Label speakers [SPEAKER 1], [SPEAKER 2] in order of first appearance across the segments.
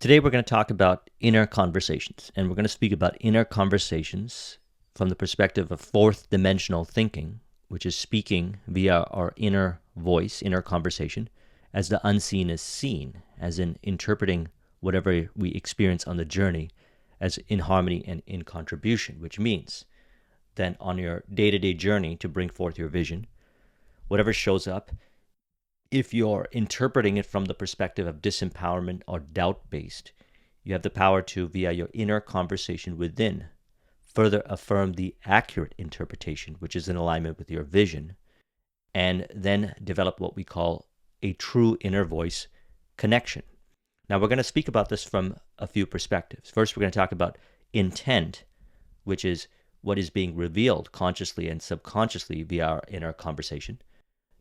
[SPEAKER 1] Today we're going to talk about inner conversations, and we're going to speak about inner conversations from the perspective of fourth dimensional thinking, which is speaking via our inner voice, inner conversation, as the unseen is seen, as in interpreting whatever we experience on the journey as in harmony and in contribution, which means then on your day-to-day journey to bring forth your vision, whatever shows up, if you're interpreting it from the perspective of disempowerment or doubt-based, you have the power to, via your inner conversation within, further affirm the accurate interpretation, which is in alignment with your vision, and then develop what we call a true inner voice connection. Now, we're going to speak about this from a few perspectives. First, we're going to talk about intent, which is what is being revealed consciously and subconsciously via our inner conversation.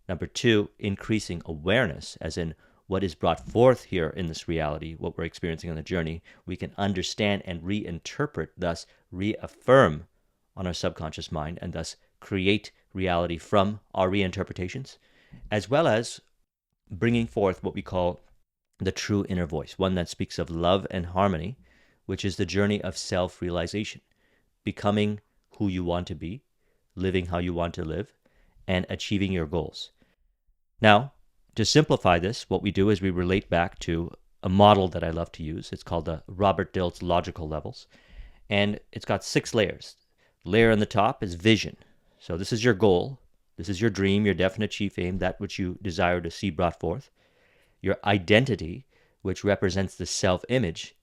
[SPEAKER 1] Number two, increasing awareness, as in what is brought forth here in this reality, what we're experiencing on the journey, we can understand and reinterpret, thus reaffirm on our subconscious mind, and thus create reality from our reinterpretations, as well as bringing forth what we call the true inner voice, one that speaks of love and harmony, which is the journey of self-realization, becoming who you want to be, living how you want to live, and achieving your goals. Now, to simplify this, what we do is we relate back to a model that I love to use. It's called the Robert Dilts logical levels, and it's got 6 layers. The layer on the top is vision. So this is your goal. This is your dream, your definite chief aim, that which you desire to see brought forth. Your identity, which represents the self-image,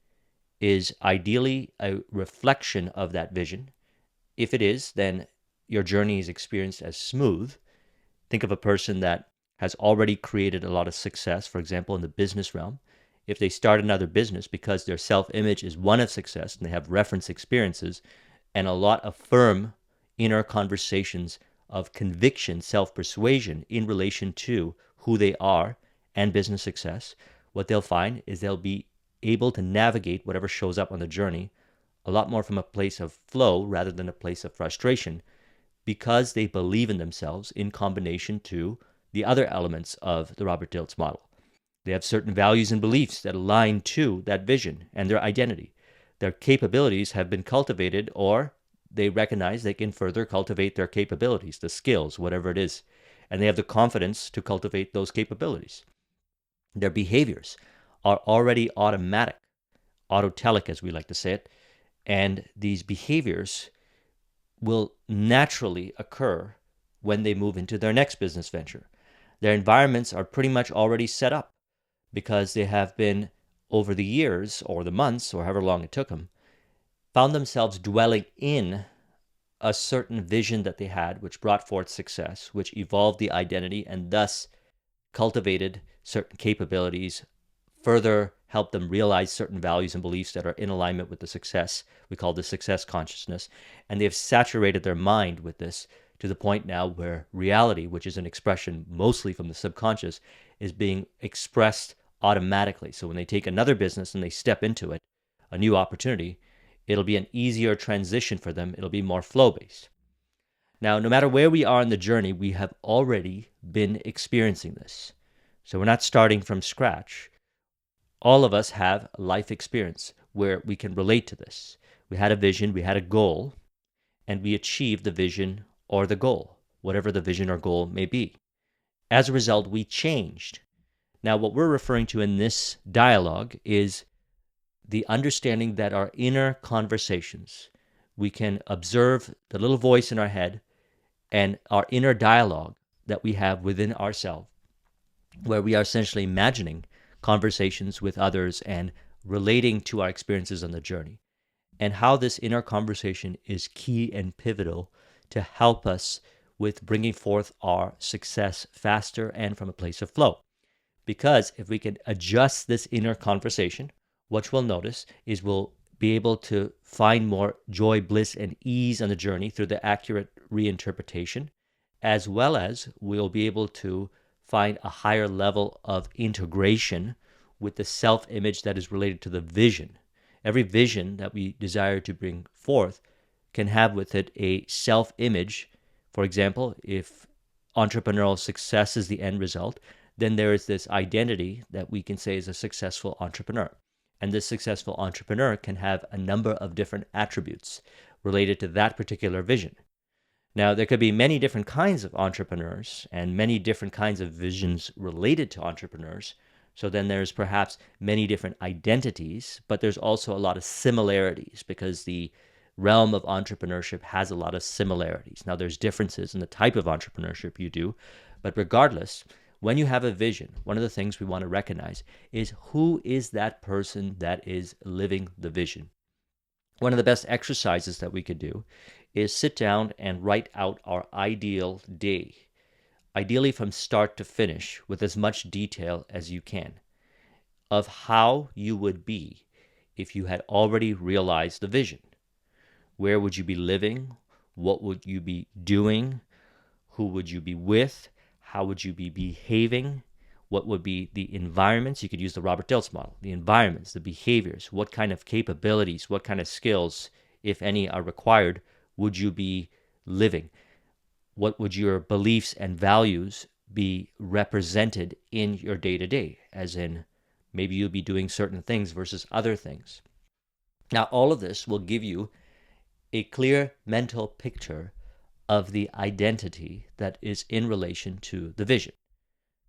[SPEAKER 1] is ideally a reflection of that vision. If it is, then your journey is experienced as smooth. Think of a person that has already created a lot of success, for example, in the business realm. If they start another business because their self-image is one of success and they have reference experiences and a lot of firm inner conversations of conviction, self-persuasion in relation to who they are and business success, what they'll find is they'll be able to navigate whatever shows up on the journey a lot more from a place of flow rather than a place of frustration, because they believe in themselves in combination to the other elements of the Robert Dilts model. They have certain values and beliefs that align to that vision and their identity. Their capabilities have been cultivated, or they recognize they can further cultivate their capabilities, the skills, whatever it is, and they have the confidence to cultivate those capabilities. Their behaviors are already automatic, autotelic as we like to say it, and these behaviors will naturally occur when they move into their next business venture. Their environments are pretty much already set up because they have been, over the years or the months or however long it took them, found themselves dwelling in a certain vision that they had, which brought forth success, which evolved the identity and thus cultivated certain capabilities, further helped them realize certain values and beliefs that are in alignment with the success. We call this success consciousness. And they've saturated their mind with this to the point now where reality, which is an expression mostly from the subconscious, is being expressed automatically. So when they take another business and they step into it, a new opportunity, it'll be an easier transition for them. It'll be more flow-based. Now, no matter where we are in the journey, we have already been experiencing this. So we're not starting from scratch. All of us have life experience where we can relate to this. We had a vision, we had a goal, and we achieved the vision or the goal, whatever the vision or goal may be. As a result, we changed. Now, what we're referring to in this dialogue is the understanding that our inner conversations, we can observe the little voice in our head and our inner dialogue that we have within ourselves, where we are essentially imagining conversations with others and relating to our experiences on the journey, and how this inner conversation is key and pivotal to help us with bringing forth our success faster and from a place of flow. Because if we can adjust this inner conversation, what we'll notice is we'll be able to find more joy, bliss, and ease on the journey through the accurate reinterpretation, as well as we'll be able to find a higher level of integration with the self-image that is related to the vision. Every vision that we desire to bring forth can have with it a self-image. For example, if entrepreneurial success is the end result, then there is this identity that we can say is a successful entrepreneur. And this successful entrepreneur can have a number of different attributes related to that particular vision. Now, there could be many different kinds of entrepreneurs and many different kinds of visions related to entrepreneurs. So then there's perhaps many different identities, but there's also a lot of similarities because the realm of entrepreneurship has a lot of similarities. Now, there's differences in the type of entrepreneurship you do, but regardless, when you have a vision, one of the things we want to recognize is who is that person that is living the vision. One of the best exercises that we could do is sit down and write out our ideal day, ideally from start to finish, with as much detail as you can, of how you would be if you had already realized the vision. Where would you be living? What would you be doing? Who would you be with? How would you be behaving? What would be the environments? You could use the Robert Dilts model. The environments, the behaviors, what kind of capabilities, what kind of skills, if any, are required, would you be living? What would your beliefs and values be represented in your day-to-day? As in, maybe you'll be doing certain things versus other things. Now, all of this will give you a clear mental picture of the identity that is in relation to the vision.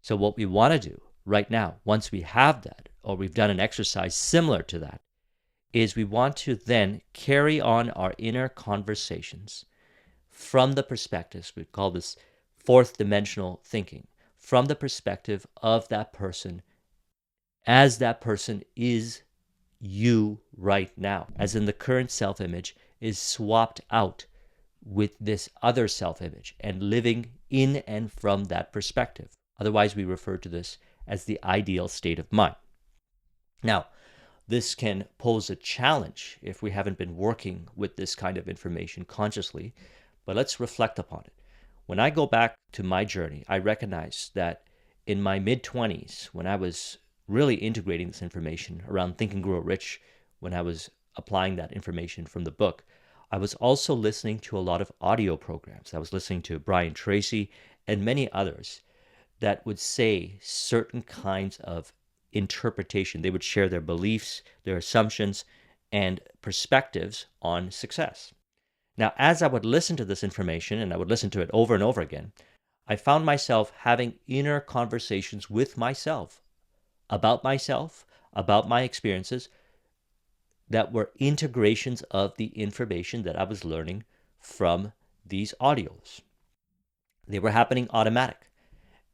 [SPEAKER 1] So what we want to do right now, once we have that, or we've done an exercise similar to that, is we want to then carry on our inner conversations from the perspectives, we call this fourth dimensional thinking, from the perspective of that person as that person is you right now, as in the current self-image is swapped out with this other self-image and living in and from that perspective. Otherwise, we refer to this as the ideal state of mind. Now, this can pose a challenge if we haven't been working with this kind of information consciously, but let's reflect upon it. When I go back to my journey, I recognize that in my mid-20s, when I was really integrating this information around Think and Grow Rich, when I was applying that information from the book, I was also listening to a lot of audio programs. I was listening to Brian Tracy and many others that would say certain kinds of interpretation. They would share their beliefs, their assumptions, and perspectives on success. Now, as I would listen to this information, and I would listen to it over and over again, I found myself having inner conversations with myself, about my experiences, that were integrations of the information that I was learning from these audios. They were happening automatic.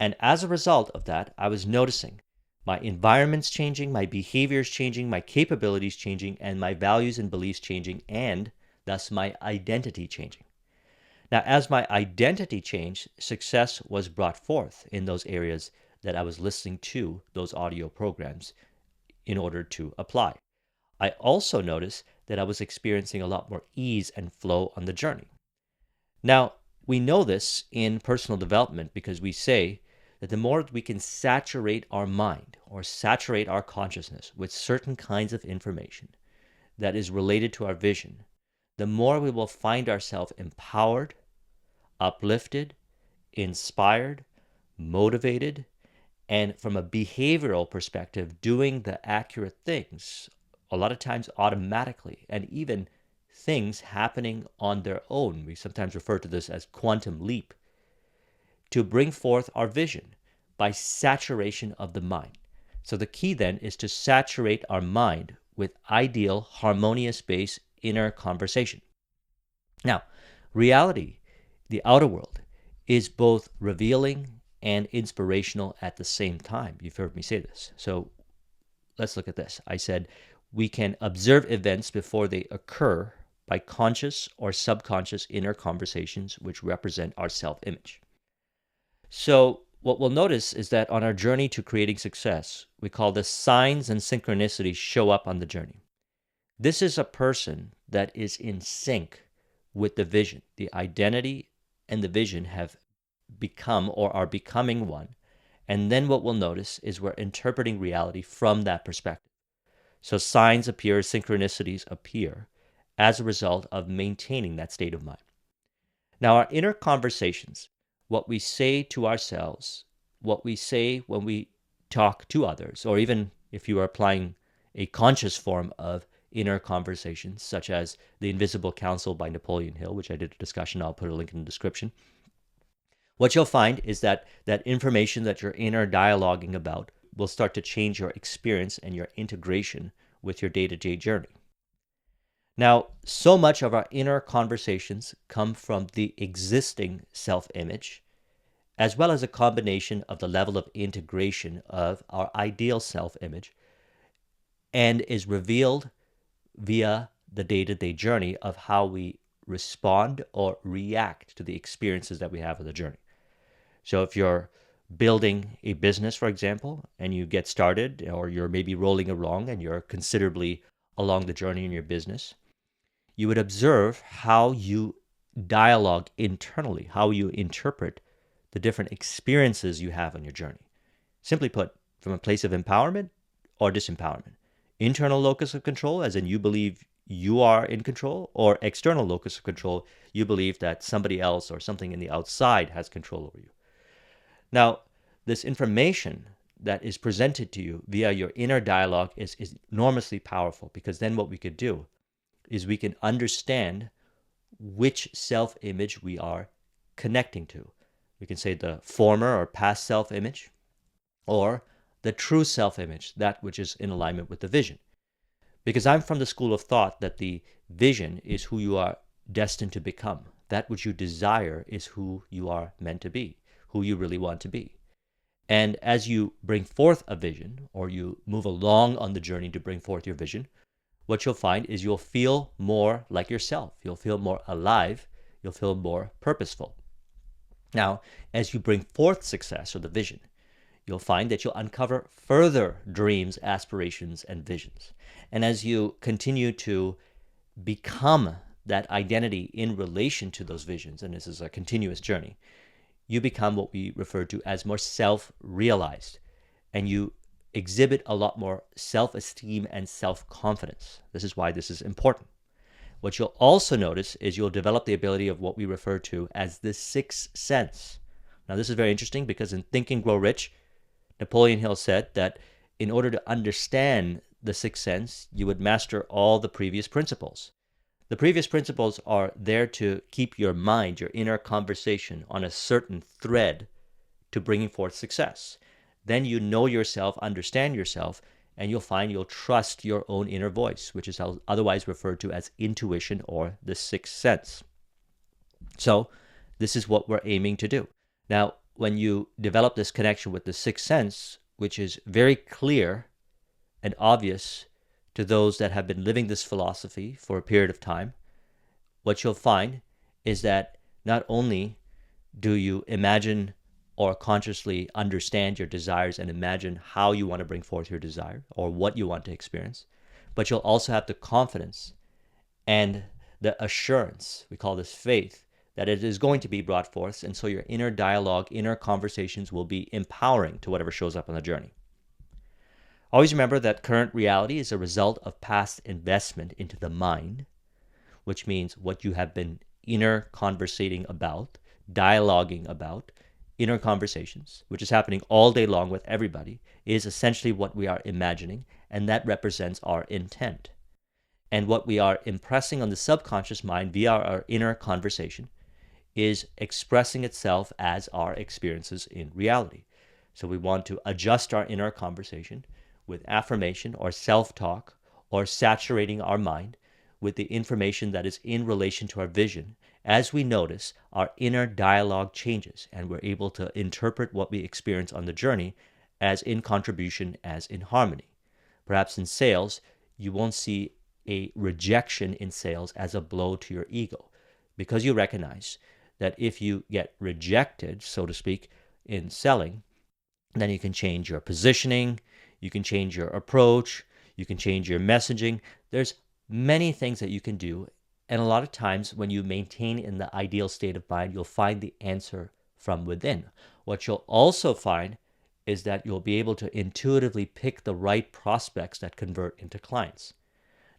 [SPEAKER 1] And as a result of that, I was noticing my environment's changing, my behaviors changing, my capabilities changing, and my values and beliefs changing, and thus my identity changing. Now, as my identity changed, success was brought forth in those areas that I was listening to those audio programs in order to apply. I also noticed that I was experiencing a lot more ease and flow on the journey. Now, we know this in personal development because we say that the more we can saturate our mind or saturate our consciousness with certain kinds of information that is related to our vision, the more we will find ourselves empowered, uplifted, inspired, motivated, and from a behavioral perspective, doing the accurate things, a lot of times automatically, and even things happening on their own. We sometimes refer to this as quantum leap, to bring forth our vision by saturation of the mind. So the key then is to saturate our mind with ideal, harmonious-based inner conversation. Now, reality, the outer world, is both revealing and inspirational at the same time. You've heard me say this. So let's look at this. I said we can observe events before they occur by conscious or subconscious inner conversations which represent our self-image. So what we'll notice is that on our journey to creating success, we call this signs and synchronicity show up on the journey. This is a person that is in sync with the vision. The identity and the vision have become or are becoming one. And then what we'll notice is we're interpreting reality from that perspective. So signs appear, synchronicities appear as a result of maintaining that state of mind. Now, our inner conversations, what we say to ourselves, what we say when we talk to others, or even if you are applying a conscious form of inner conversations, such as The Invisible Council by Napoleon Hill, which I did a discussion. I'll put a link in the description. What you'll find is that information that you're inner dialoguing about will start to change your experience and your integration with your day-to-day journey. Now, so much of our inner conversations come from the existing self-image, as well as a combination of the level of integration of our ideal self-image, and is revealed via the day-to-day journey of how we respond or react to the experiences that we have on the journey. So if you're building a business, for example, and you get started, or you're maybe rolling along and you're considerably along the journey in your business, you would observe how you dialogue internally, how you interpret the different experiences you have on your journey. Simply put, from a place of empowerment or disempowerment. Internal locus of control, as in you believe you are in control, or external locus of control, you believe that somebody else or something in the outside has control over you. Now, this information that is presented to you via your inner dialogue is enormously powerful, because then what we could do is we can understand which self-image we are connecting to. We can say the former or past self-image, or the true self-image, that which is in alignment with the vision. Because I'm from the school of thought that the vision is who you are destined to become. That which you desire is who you are meant to be, who you really want to be. And as you bring forth a vision, or you move along on the journey to bring forth your vision, what you'll find is you'll feel more like yourself. You'll feel more alive. You'll feel more purposeful. Now, as you bring forth success or the vision, you'll find that you'll uncover further dreams, aspirations, and visions. And as you continue to become that identity in relation to those visions, and this is a continuous journey, you become what we refer to as more self-realized, and you exhibit a lot more self-esteem and self-confidence. This is why this is important. What you'll also notice is you'll develop the ability of what we refer to as the sixth sense. Now, this is very interesting, because in Think and Grow Rich, Napoleon Hill said that in order to understand the sixth sense, you would master all the previous principles. The previous principles are there to keep your mind, your inner conversation, on a certain thread to bringing forth success. Then you know yourself, understand yourself, and you'll find you'll trust your own inner voice, which is otherwise referred to as intuition or the sixth sense. So this is what we're aiming to do. Now, when you develop this connection with the sixth sense, which is very clear and obvious to those that have been living this philosophy for a period of time, what you'll find is that not only do you imagine or consciously understand your desires and imagine how you want to bring forth your desire or what you want to experience, but you'll also have the confidence and the assurance, we call this faith, that it is going to be brought forth. And so your inner dialogue, inner conversations will be empowering to whatever shows up on the journey. Always remember that current reality is a result of past investment into the mind, which means what you have been inner conversating about, dialoguing about, inner conversations, which is happening all day long with everybody, is essentially what we are imagining, and that represents our intent. And what we are impressing on the subconscious mind via our inner conversation is expressing itself as our experiences in reality. So we want to adjust our inner conversation with affirmation or self-talk, or saturating our mind with the information that is in relation to our vision. As we notice, our inner dialogue changes, and we're able to interpret what we experience on the journey as in contribution, as in harmony. Perhaps in sales, you won't see a rejection in sales as a blow to your ego, because you recognize that if you get rejected, so to speak, in selling, then you can change your positioning, you can change your approach, you can change your messaging. There's many things that you can do. And a lot of times when you maintain in the ideal state of mind, you'll find the answer from within. What you'll also find is that you'll be able to intuitively pick the right prospects that convert into clients.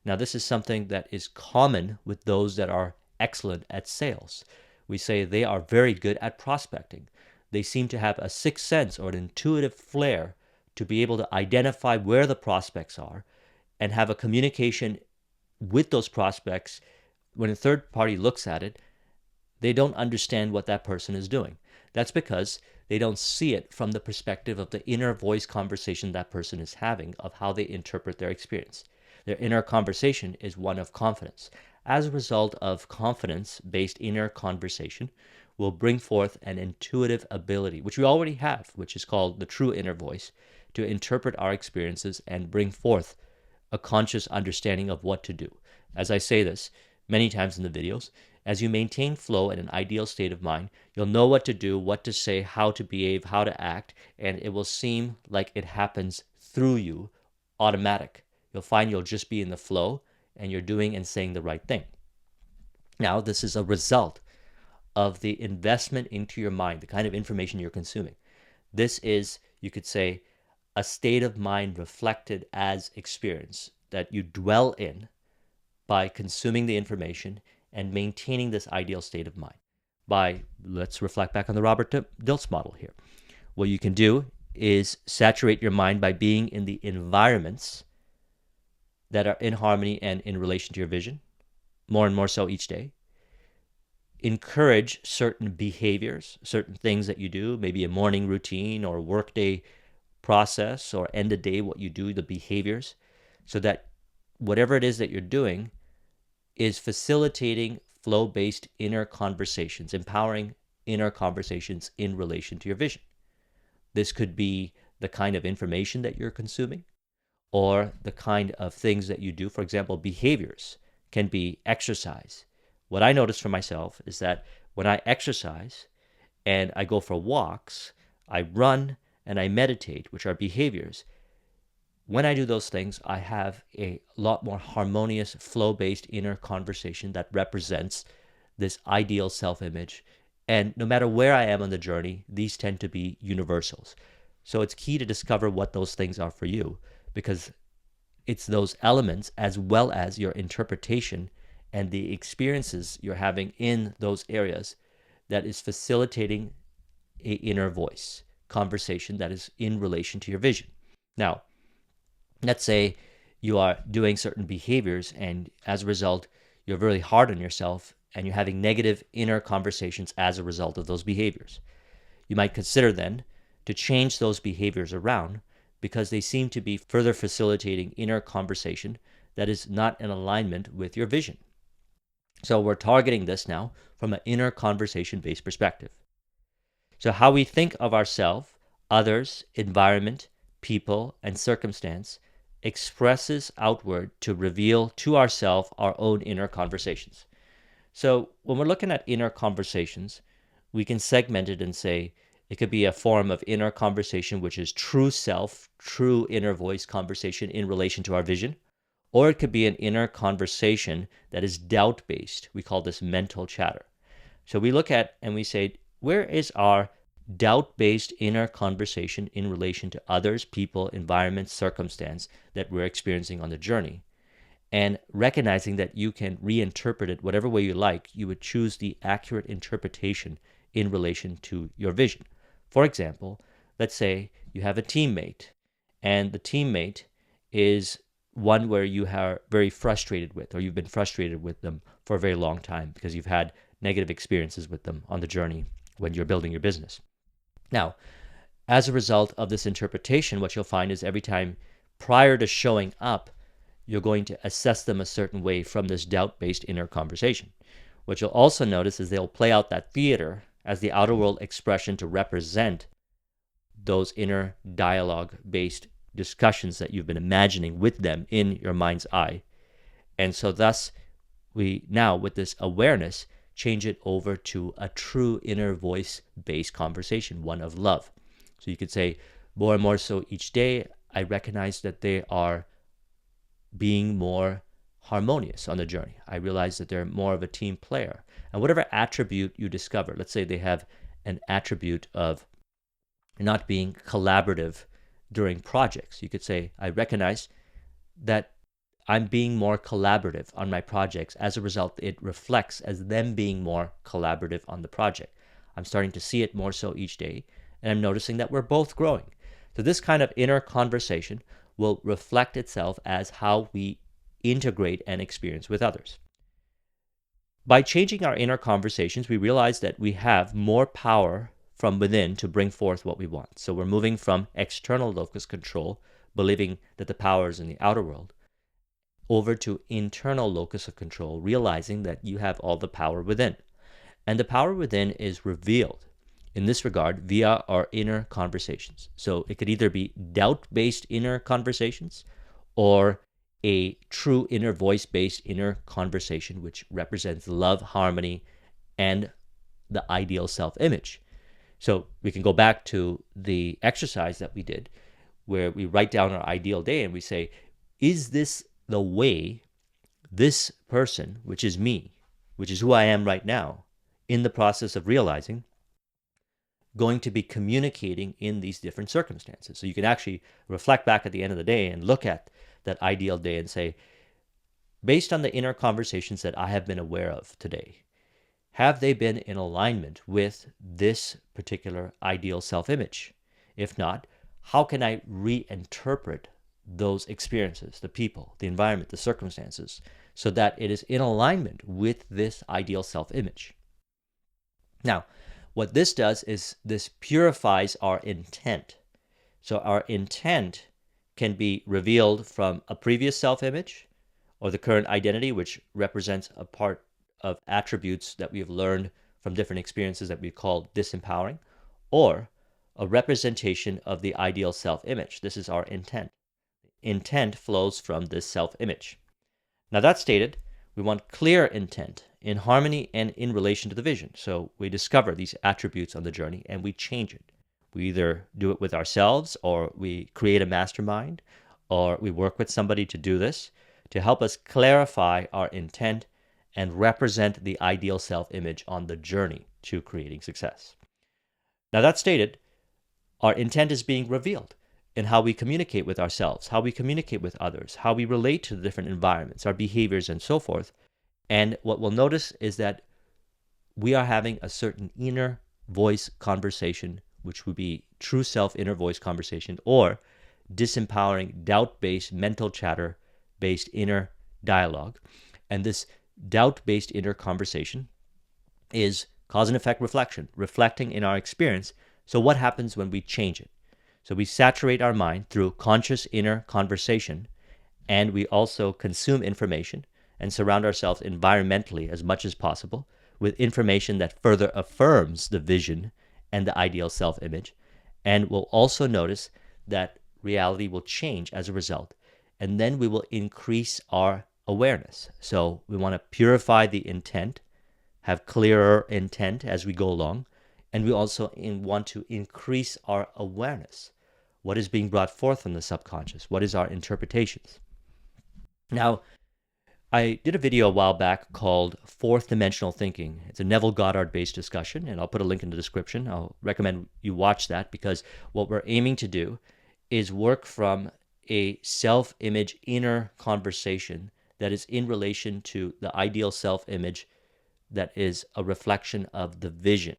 [SPEAKER 1] Now, this is something that is common with those that are excellent at sales. We say they are very good at prospecting. They seem to have a sixth sense or an intuitive flair to be able to identify where the prospects are and have a communication with those prospects. When a third party looks at it, they don't understand what that person is doing. That's because they don't see it from the perspective of the inner voice conversation that person is having, of how they interpret their experience. Their inner conversation is one of confidence. As a result of confidence-based inner conversation will bring forth an intuitive ability, which we already have, which is called the true inner voice, to interpret our experiences and bring forth a conscious understanding of what to do. As I say this many times in the videos, as you maintain flow in an ideal state of mind, you'll know what to do, what to say, how to behave, how to act, and it will seem like it happens through you, automatic. You'll find you'll just be in the flow and you're doing and saying the right thing. Now, this is a result of the investment into your mind, the kind of information you're consuming. This is, you could say, a state of mind reflected as experience that you dwell in by consuming the information and maintaining this ideal state of mind. Let's reflect back on the Robert Dilts model here. What you can do is saturate your mind by being in the environments that are in harmony and in relation to your vision, more and more so each day. Encourage certain behaviors, certain things that you do, maybe a morning routine or workday process, or end of day what you do, the behaviors, so that whatever it is that you're doing is facilitating flow-based inner conversations, empowering inner conversations in relation to your vision. This could be the kind of information that you're consuming or the kind of things that you do. For example, behaviors can be exercise. What I notice for myself is that when I exercise and I go for walks, I run and I meditate, which are behaviors. When I do those things, I have a lot more harmonious, flow-based inner conversation that represents this ideal self-image. And no matter where I am on the journey, these tend to be universals. So it's key to discover what those things are for you, because it's those elements as well as your interpretation and the experiences you're having in those areas that is facilitating a inner voice conversation that is in relation to your vision. Now, let's say you are doing certain behaviors and as a result, you're really hard on yourself and you're having negative inner conversations as a result of those behaviors. You might consider then to change those behaviors around because they seem to be further facilitating inner conversation that is not in alignment with your vision. So we're targeting this now from an inner conversation-based perspective. So how we think of ourselves, others, environment, people, and circumstance expresses outward to reveal to ourselves our own inner conversations. So when we're looking at inner conversations, we can segment it and say it could be a form of inner conversation, which is true self, true inner voice conversation in relation to our vision, or it could be an inner conversation that is doubt-based. We call this mental chatter. So we look at and we say, where is our doubt-based inner conversation in relation to others, people, environment, circumstance that we're experiencing on the journey? And recognizing that you can reinterpret it whatever way you like, you would choose the accurate interpretation in relation to your vision. For example, let's say you have a teammate, and the teammate is one where you are very frustrated with, or you've been frustrated with them for a very long time because you've had negative experiences with them on the journey when you're building your business. Now, as a result of this interpretation, what you'll find is every time prior to showing up, you're going to assess them a certain way from this doubt-based inner conversation. What you'll also notice is they'll play out that theater as the outer world expression to represent those inner dialogue-based discussions that you've been imagining with them in your mind's eye. And so thus, we now, with this awareness, change it over to a true inner voice-based conversation, one of love. So you could say, more and more so each day, I recognize that they are being more harmonious on the journey. I realize that they're more of a team player. And whatever attribute you discover, let's say they have an attribute of not being collaborative during projects. You could say, I recognize that I'm being more collaborative on my projects. As a result, it reflects as them being more collaborative on the project. I'm starting to see it more so each day, and I'm noticing that we're both growing. So this kind of inner conversation will reflect itself as how we integrate and experience with others. By changing our inner conversations, we realize that we have more power from within to bring forth what we want. So we're moving from external locus control, believing that the power is in the outer world, over to internal locus of control, realizing that you have all the power within. And the power within is revealed in this regard via our inner conversations. So it could either be doubt-based inner conversations or a true inner voice-based inner conversation, which represents love, harmony, and the ideal self-image. So we can go back to the exercise that we did where we write down our ideal day and we say, is this the way this person, which is me, which is who I am right now, in the process of realizing, going to be communicating in these different circumstances? So you can actually reflect back at the end of the day and look at that ideal day and say, based on the inner conversations that I have been aware of today, have they been in alignment with this particular ideal self-image? If not, how can I reinterpret those experiences, the people, the environment, the circumstances, so that it is in alignment with this ideal self-image? Now, what this does is this purifies our intent. So our intent can be revealed from a previous self-image or the current identity, which represents a part of attributes that we've learned from different experiences that we call disempowering, or a representation of the ideal self-image. This is our intent. Intent flows from this self-image. Now that stated, we want clear intent in harmony and in relation to the vision. So we discover these attributes on the journey and we change it. We either do it with ourselves or we create a mastermind or we work with somebody to do this to help us clarify our intent and represent the ideal self-image on the journey to creating success. Now that stated, our intent is being revealed in how we communicate with ourselves, how we communicate with others, how we relate to the different environments, our behaviors, and so forth. And what we'll notice is that we are having a certain inner voice conversation, which would be true self inner voice conversation, or disempowering, doubt-based, mental chatter-based inner dialogue. And this doubt-based inner conversation is cause and effect reflection, reflecting in our experience. So what happens when we change it? So we saturate our mind through conscious inner conversation, and we also consume information and surround ourselves environmentally as much as possible with information that further affirms the vision and the ideal self-image. And we'll also notice that reality will change as a result. And then we will increase our awareness. So we want to purify the intent, have clearer intent as we go along, and we also want to increase our awareness. What is being brought forth from the subconscious? What is our interpretations? Now, I did a video a while back called Fourth Dimensional Thinking. It's a Neville Goddard-based discussion, and I'll put a link in the description. I'll recommend you watch that because what we're aiming to do is work from a self-image inner conversation that is in relation to the ideal self-image that is a reflection of the vision.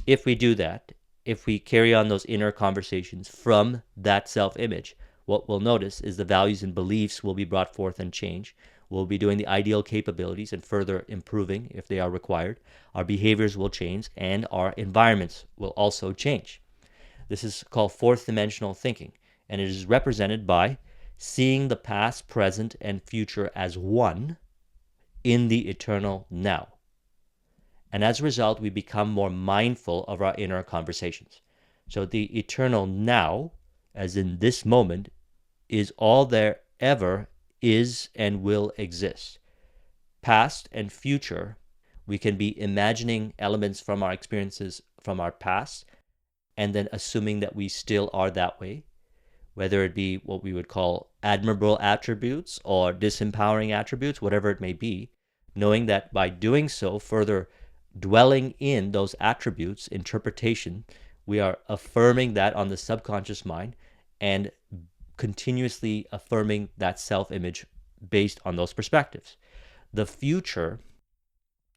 [SPEAKER 1] If we do that, if we carry on those inner conversations from that self-image, what we'll notice is the values and beliefs will be brought forth and change. We'll be doing the ideal capabilities and further improving if they are required. Our behaviors will change and our environments will also change. This is called fourth dimensional thinking, and it is represented by seeing the past, present, and future as one in the eternal now. And as a result, we become more mindful of our inner conversations. So the eternal now, as in this moment, is all there ever is and will exist. Past and future, we can be imagining elements from our experiences from our past and then assuming that we still are that way, whether it be what we would call admirable attributes or disempowering attributes, whatever it may be, knowing that by doing so, further dwelling in those attributes, interpretation, we are affirming that on the subconscious mind and continuously affirming that self-image based on those perspectives. The future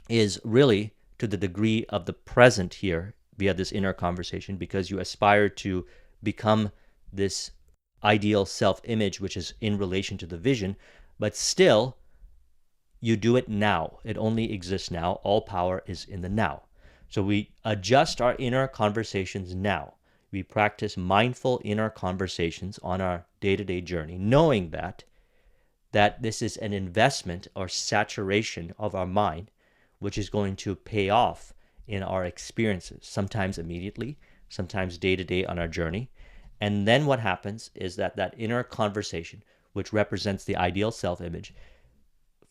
[SPEAKER 1] is really to the degree of the present here via this inner conversation because you aspire to become this ideal self-image, which is in relation to the vision, but still you do it now. It only exists now. All power is in the now. So we adjust our inner conversations now. We practice mindful inner conversations on our day-to-day journey, knowing that this is an investment or saturation of our mind, which is going to pay off in our experiences, sometimes immediately, sometimes day-to-day on our journey. And then what happens is that inner conversation, which represents the ideal self-image,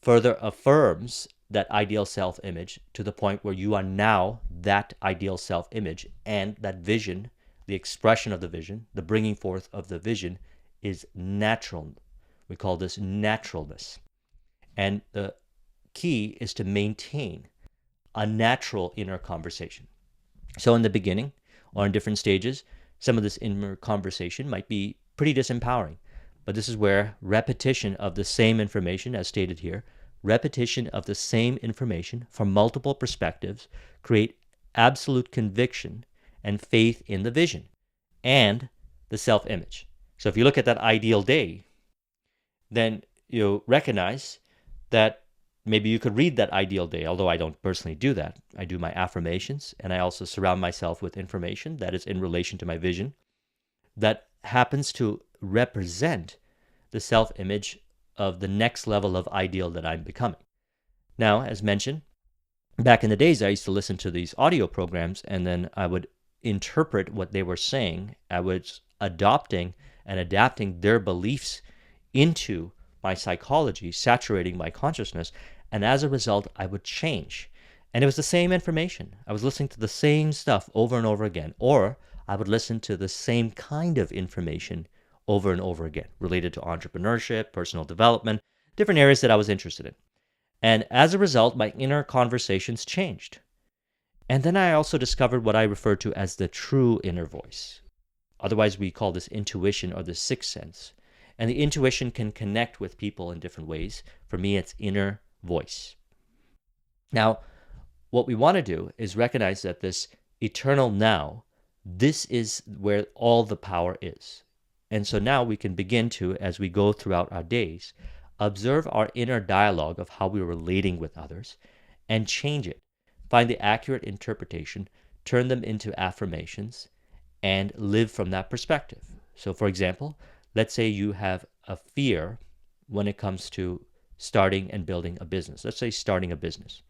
[SPEAKER 1] further affirms that ideal self-image to the point where you are now that ideal self-image, and that vision, the expression of the vision, the bringing forth of the vision is natural. We call this naturalness. And the key is to maintain a natural inner conversation. So in the beginning, or in different stages, some of this inner conversation might be pretty disempowering. But this is where repetition of the same information, as stated here, repetition of the same information from multiple perspectives create absolute conviction and faith in the vision and the self-image. So if you look at that ideal day, then you recognize that maybe you could read that ideal day, although I don't personally do that. I do my affirmations, and I also surround myself with information that is in relation to my vision that happens to represent the self-image of the next level of ideal that I'm becoming. Now, as mentioned, back in the days, I used to listen to these audio programs, and then I would interpret what they were saying. I was adopting and adapting their beliefs into my psychology, saturating my consciousness, and as a result, I would change. And it was the same information. I was listening to the same stuff over and over again, or I would listen to the same kind of information over and over again, related to entrepreneurship, personal development, different areas that I was interested in. And as a result, my inner conversations changed. And then I also discovered what I refer to as the true inner voice. Otherwise, we call this intuition or the sixth sense. And the intuition can connect with people in different ways. For me, it's inner voice. Now, what we want to do is recognize that this eternal now, this is where all the power is. And so now we can begin to, as we go throughout our days, observe our inner dialogue of how we're relating with others and change it. Find the accurate interpretation, turn them into affirmations, and live from that perspective. So for example, let's say you have a fear when it comes to starting and building a business. Let's say starting a business.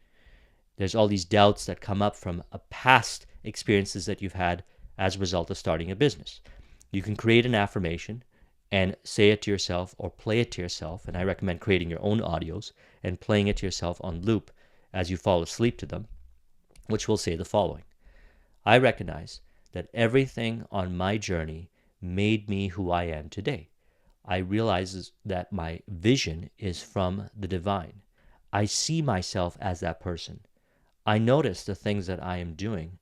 [SPEAKER 1] There's all these doubts that come up from past experiences that you've had as a result of starting a business. You can create an affirmation and say it to yourself or play it to yourself. And I recommend creating your own audios and playing it to yourself on loop as you fall asleep to them, which will say the following. I recognize that everything on my journey made me who I am today. I realize that my vision is from the divine. I see myself as that person. I notice the things that I am doing.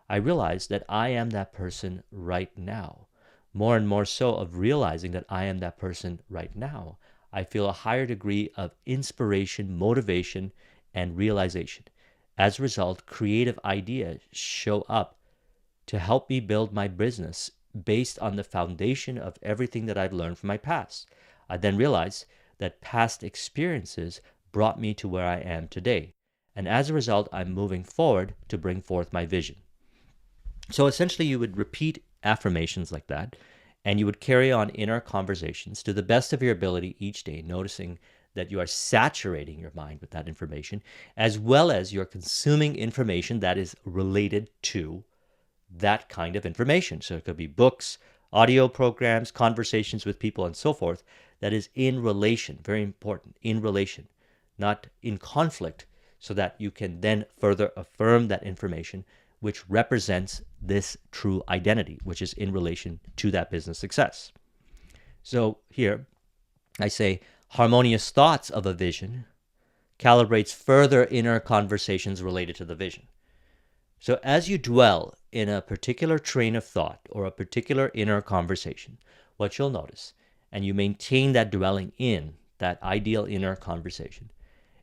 [SPEAKER 1] I realize that I am that person right now. More and more so of realizing that I am that person right now, I feel a higher degree of inspiration, motivation, and realization. As a result, creative ideas show up to help me build my business based on the foundation of everything that I've learned from my past. I then realized that past experiences brought me to where I am today. And as a result, I'm moving forward to bring forth my vision. So essentially, you would repeat affirmations like that, and you would carry on inner conversations to the best of your ability each day, noticing that you are saturating your mind with that information, as well as you're consuming information that is related to that kind of information. So it could be books, audio programs, conversations with people, and so forth, that is in relation, very important, in relation, not in conflict, so that you can then further affirm that information, which represents this true identity, which is in relation to that business success. So here, I say, harmonious thoughts of a vision calibrates further inner conversations related to the vision. So as you dwell in a particular train of thought or a particular inner conversation, what you'll notice, and you maintain that dwelling in that ideal inner conversation,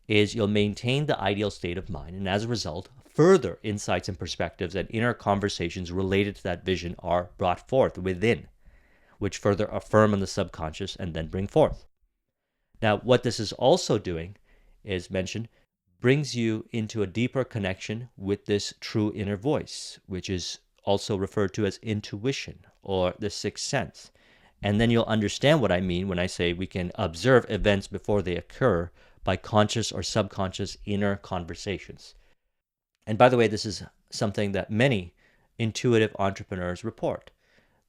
[SPEAKER 1] is you'll maintain the ideal state of mind, and as a result, further insights and perspectives and inner conversations related to that vision are brought forth within, which further affirm on the subconscious and then bring forth. Now, what this is also doing, is mentioned, brings you into a deeper connection with this true inner voice, which is also referred to as intuition or the sixth sense. And then you'll understand what I mean when I say we can observe events before they occur by conscious or subconscious inner conversations. And by the way, this is something that many intuitive entrepreneurs report.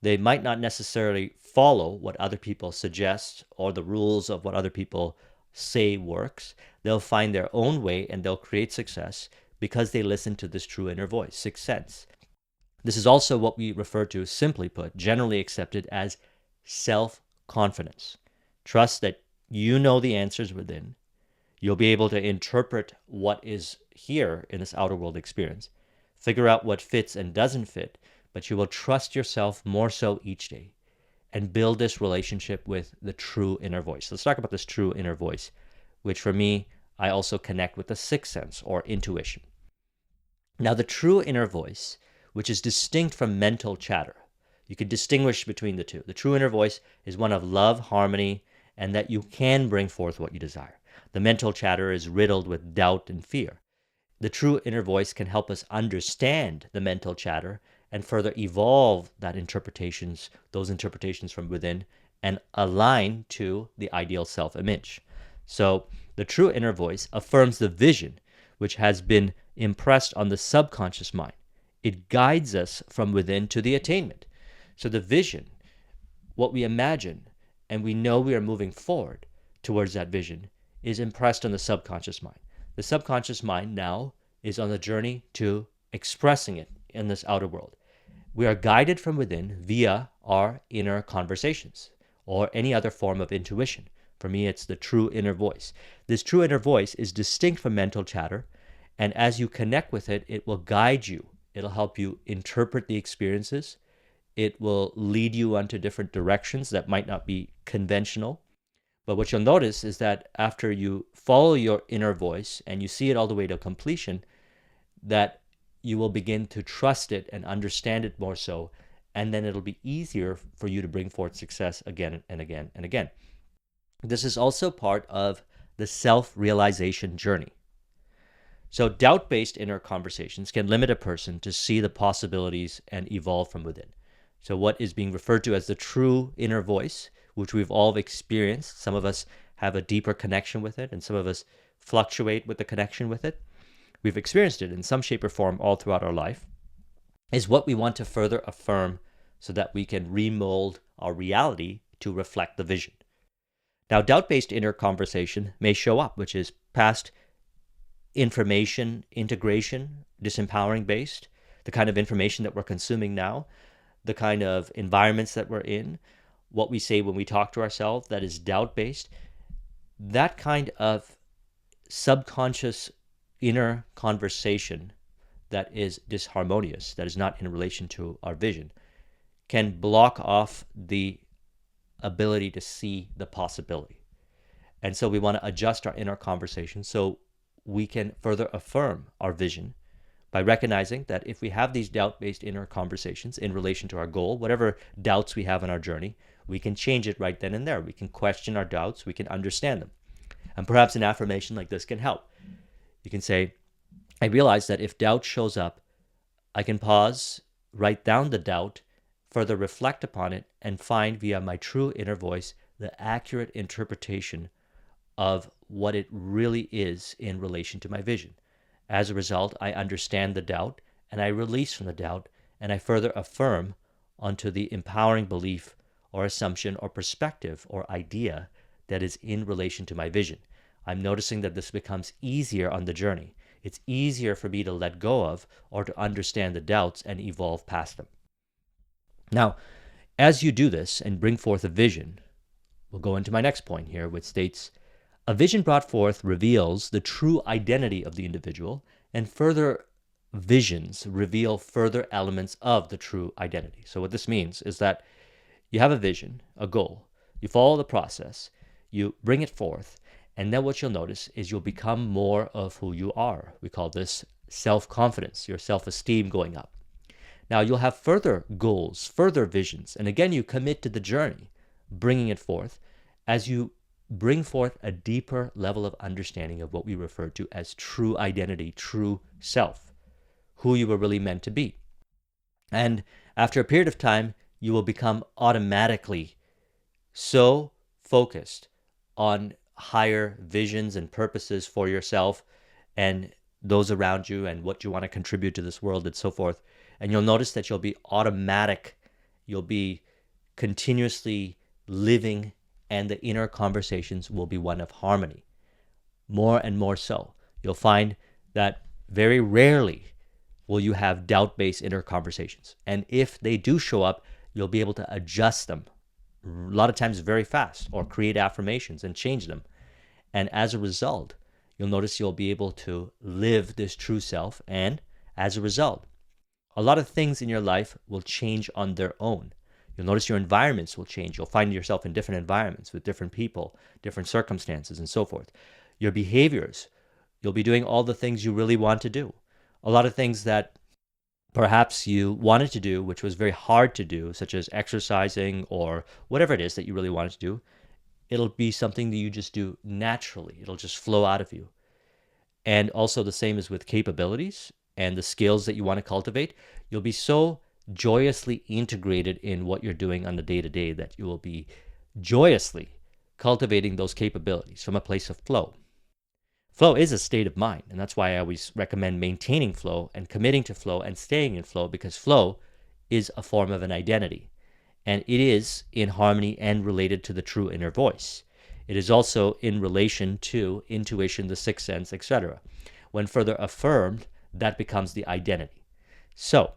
[SPEAKER 1] They might not necessarily follow what other people suggest or the rules of what other people say works. They'll find their own way and they'll create success because they listen to this true inner voice, sixth sense. This is also what we refer to, simply put, generally accepted as self-confidence. Trust that you know the answers within. You'll be able to interpret what is here in this outer world experience, figure out what fits and doesn't fit, but you will trust yourself more so each day and build this relationship with the true inner voice. Let's talk about this true inner voice, which for me, I also connect with the sixth sense or intuition. Now, the true inner voice, which is distinct from mental chatter, you can distinguish between the two. The true inner voice is one of love, harmony, and that you can bring forth what you desire. The mental chatter is riddled with doubt and fear. The true inner voice can help us understand the mental chatter and further evolve those interpretations from within, and align to the ideal self-image. So the true inner voice affirms the vision which has been impressed on the subconscious mind. It guides us from within to the attainment. So the vision, what we imagine, and we know we are moving forward towards that vision, is impressed on the subconscious mind. The subconscious mind now is on the journey to expressing it in this outer world. We are guided from within via our inner conversations or any other form of intuition. For me, it's the true inner voice. This true inner voice is distinct from mental chatter, and as you connect with it, it will guide you. It'll help you interpret the experiences. It will lead you onto different directions that might not be conventional. But what you'll notice is that after you follow your inner voice and you see it all the way to completion, that you will begin to trust it and understand it more so, and then it'll be easier for you to bring forth success again and again and again. This is also part of the self-realization journey. So doubt-based inner conversations can limit a person to see the possibilities and evolve from within. So what is being referred to as the true inner voice, which we've all experienced, some of us have a deeper connection with it, and some of us fluctuate with the connection with it. We've experienced it in some shape or form all throughout our life, is what we want to further affirm so that we can remold our reality to reflect the vision. Now, doubt-based inner conversation may show up, which is past information integration, disempowering based, the kind of information that we're consuming now, the kind of environments that we're in, what we say when we talk to ourselves that is doubt-based. That kind of subconscious inner conversation that is disharmonious, that is not in relation to our vision, can block off the ability to see the possibility. And so we want to adjust our inner conversation so we can further affirm our vision by recognizing that if we have these doubt-based inner conversations in relation to our goal, whatever doubts we have on our journey, we can change it right then and there. We can question our doubts, we can understand them. And perhaps an affirmation like this can help. You can say, I realize that if doubt shows up, I can pause, write down the doubt, further reflect upon it, and find via my true inner voice the accurate interpretation of what it really is in relation to my vision. As a result, I understand the doubt, and I release from the doubt, and I further affirm onto the empowering belief or assumption or perspective or idea that is in relation to my vision. I'm noticing that this becomes easier on the journey. It's easier for me to let go of or to understand the doubts and evolve past them. Now, as you do this and bring forth a vision, we'll go into my next point here, which states, a vision brought forth reveals the true identity of the individual, and further visions reveal further elements of the true identity. So what this means is that you have a vision, a goal, you follow the process, you bring it forth, and then what you'll notice is you'll become more of who you are. We call this self-confidence, your self-esteem going up. Now, you'll have further goals, further visions. And again, you commit to the journey, bringing it forth as you bring forth a deeper level of understanding of what we refer to as true identity, true self, who you were really meant to be. And after a period of time, you will become automatically so focused on higher visions and purposes for yourself and those around you and what you want to contribute to this world and so forth. And you'll notice that you'll be you'll be continuously living, and the inner conversations will be one of harmony. More and more so. You'll find that very rarely will you have doubt-based inner conversations. And if they do show up, you'll be able to adjust them a lot of times very fast, or create affirmations and change them. And as a result, you'll notice you'll be able to live this true self. And as a result, a lot of things in your life will change on their own. You'll notice your environments will change. You'll find yourself in different environments with different people, different circumstances, and so forth. Your behaviors, you'll be doing all the things you really want to do. A lot of things that perhaps you wanted to do, which was very hard to do, such as exercising or whatever it is that you really wanted to do, it'll be something that you just do naturally. It'll just flow out of you. And also the same is with capabilities and the skills that you want to cultivate. You'll be so joyously integrated in what you're doing on the day-to-day that you will be joyously cultivating those capabilities from a place of flow. Flow is a state of mind, and that's why I always recommend maintaining flow and committing to flow and staying in flow, because flow is a form of an identity, and it is in harmony and related to the true inner voice. It is also in relation to intuition, the sixth sense, etc. When further affirmed, that becomes the identity. So,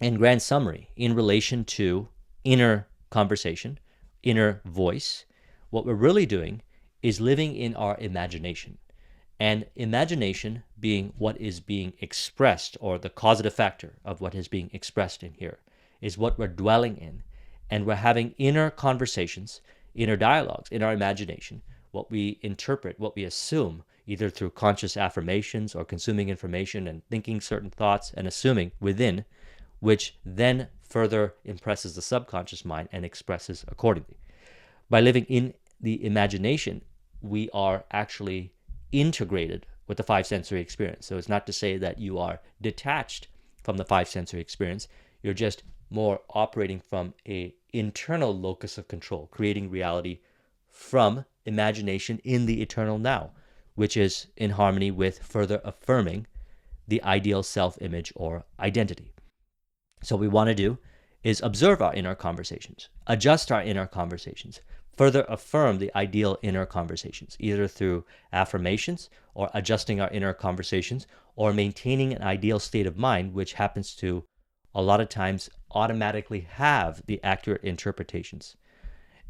[SPEAKER 1] in grand summary, in relation to inner conversation, inner voice, what we're really doing is living in our imagination. And imagination being what is being expressed, or the causative factor of what is being expressed in here, is what we're dwelling in. And we're having inner conversations, inner dialogues in our imagination, what we interpret, what we assume, either through conscious affirmations or consuming information and thinking certain thoughts and assuming within, which then further impresses the subconscious mind and expresses accordingly. By living in the imagination, we are actually integrated with the five sensory experience. So it's not to say that you are detached from the five sensory experience. You're just more operating from a internal locus of control, creating reality from imagination in the eternal now, which is in harmony with further affirming the ideal self-image or identity. So what we want to do is observe our inner conversations, adjust our inner conversations, further affirm the ideal inner conversations, either through affirmations or adjusting our inner conversations, or maintaining an ideal state of mind, which happens to a lot of times automatically have the accurate interpretations.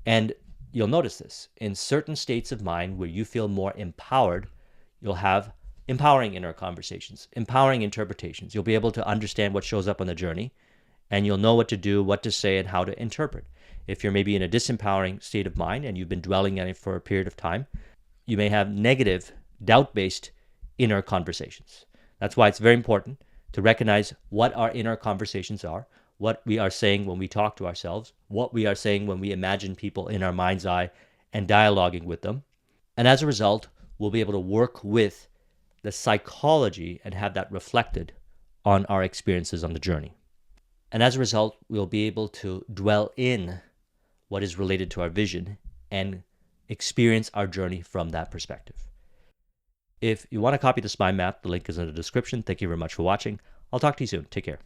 [SPEAKER 1] And you'll notice this in certain states of mind where you feel more empowered, you'll have empowering inner conversations, empowering interpretations. You'll be able to understand what shows up on the journey, and you'll know what to do, what to say, and how to interpret. If you're maybe in a disempowering state of mind and you've been dwelling on it for a period of time, you may have negative, doubt-based inner conversations. That's why it's very important to recognize what our inner conversations are, what we are saying when we talk to ourselves, what we are saying when we imagine people in our mind's eye and dialoguing with them. And as a result, we'll be able to work with the psychology and have that reflected on our experiences on the journey. And as a result, we'll be able to dwell in what is related to our vision and experience our journey from that perspective. If you want to copy the spine map, the link is in the description. Thank you very much for watching. I'll talk to you soon. Take care.